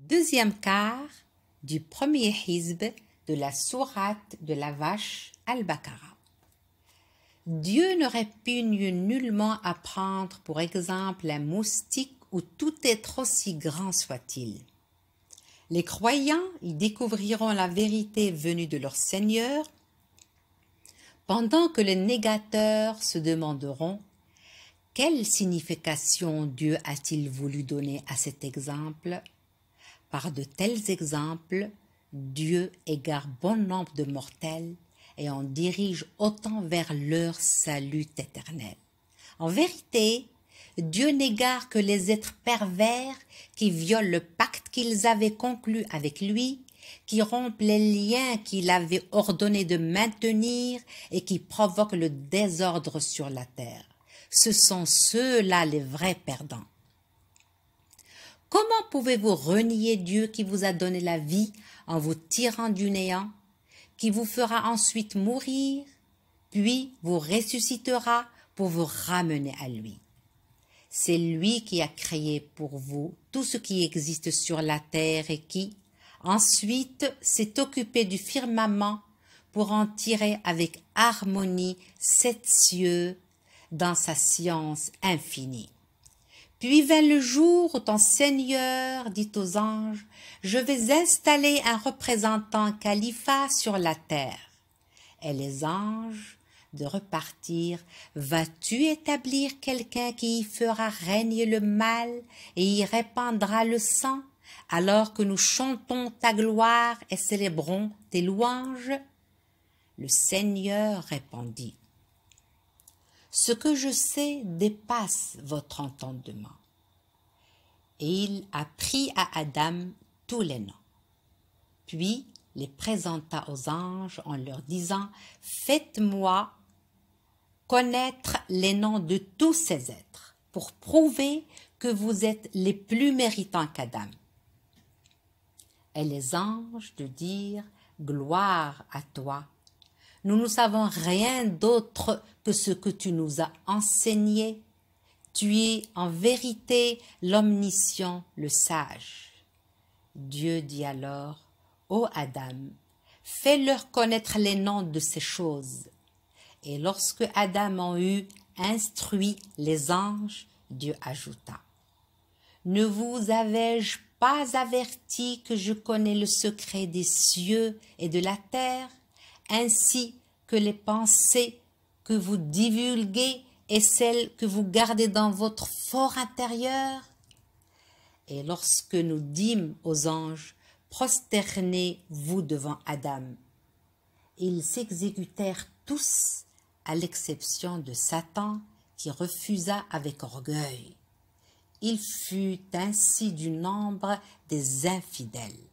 Deuxième quart du premier hizb de la sourate de la vache Al-Baqarah. Dieu ne répugne nullement à prendre pour exemple un moustique ou tout être aussi grand soit-il. Les croyants y découvriront la vérité venue de leur Seigneur, pendant que les négateurs se demanderont « Quelle signification Dieu a-t-il voulu donner à cet exemple ?» Par de tels exemples, Dieu égare bon nombre de mortels et en dirige autant vers leur salut éternel. En vérité, Dieu n'égare que les êtres pervers qui violent le pacte qu'ils avaient conclu avec lui, qui rompent les liens qu'il avait ordonné de maintenir et qui provoquent le désordre sur la terre. Ce sont ceux-là les vrais perdants. Comment pouvez-vous renier Dieu qui vous a donné la vie en vous tirant du néant, qui vous fera ensuite mourir, puis vous ressuscitera pour vous ramener à lui? C'est lui qui a créé pour vous tout ce qui existe sur la terre et qui, ensuite, s'est occupé du firmament pour en tirer avec harmonie 7 cieux dans sa science infinie. Puis vint le jour où ton Seigneur dit aux anges, « Je vais installer un représentant califat sur la terre. » Et les anges de repartir, « Vas-tu établir quelqu'un qui y fera régner le mal et y répandra le sang, alors que nous chantons ta gloire et célébrons tes louanges ?» Le Seigneur répondit, « Ce que je sais dépasse votre entendement. » Et il apprit à Adam tous les noms. Puis les présenta aux anges en leur disant « Faites-moi connaître les noms de tous ces êtres, pour prouver que vous êtes les plus méritants qu'Adam. » Et les anges de dire « Gloire à toi. Nous ne savons rien d'autre que ce que tu nous as enseigné. Tu es en vérité l'omniscient, le sage. » Dieu dit alors, « Ô Adam, fais-leur connaître les noms de ces choses. » Et lorsque Adam en eut instruit les anges, Dieu ajouta, « Ne vous avais-je pas averti que je connais le secret des cieux et de la terre, ainsi que les pensées que vous divulguez et celles que vous gardez dans votre fort intérieur? » Et lorsque nous dîmes aux anges, « Prosternez-vous devant Adam », ils s'exécutèrent tous, à l'exception de Satan, qui refusa avec orgueil. Il fut ainsi du nombre des infidèles.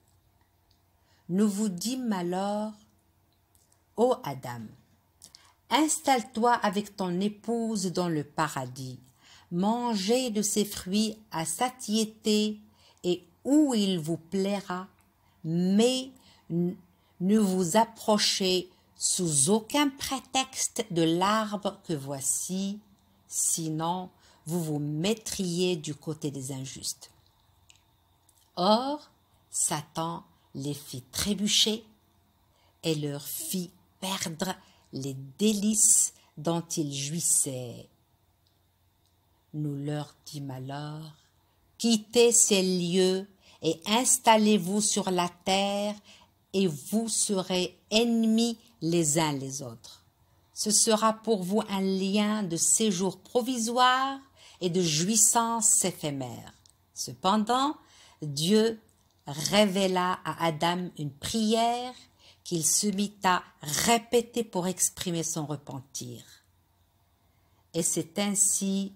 Nous vous dîmes alors, « Ô Adam, installe-toi avec ton épouse dans le paradis, mangez de ses fruits à satiété et où il vous plaira, mais ne vous approchez sous aucun prétexte de l'arbre que voici, sinon vous vous mettriez du côté des injustes. » Or, Satan les fit trébucher et leur fit perdre les délices dont ils jouissaient. Nous leur dîmes alors, « Quittez ces lieux et installez-vous sur la terre et vous serez ennemis les uns les autres. Ce sera pour vous un lien de séjour provisoire et de jouissance éphémère. » Cependant, Dieu révéla à Adam une prière qu'il se mit à répéter pour exprimer son repentir. Et c'est ainsi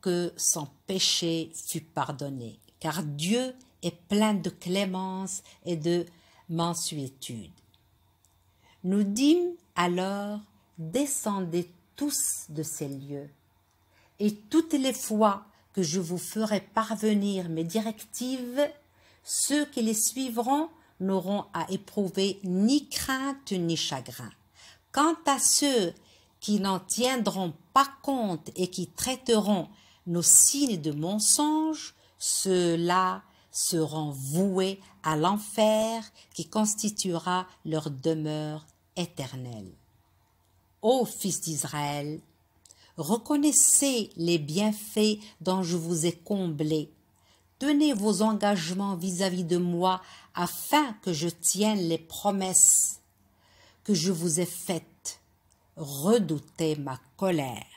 que son péché fut pardonné, car Dieu est plein de clémence et de mansuétude. Nous dîmes alors, « Descendez tous de ces lieux, et toutes les fois que je vous ferai parvenir mes directives, ceux qui les suivront n'auront à éprouver ni crainte ni chagrin. Quant à ceux qui n'en tiendront pas compte et qui traiteront nos signes de mensonges, ceux-là seront voués à l'enfer qui constituera leur demeure éternelle. Ô fils d'Israël, reconnaissez les bienfaits dont je vous ai comblés. Tenez vos engagements vis-à-vis de moi afin que je tienne les promesses que je vous ai faites. Redoutez ma colère.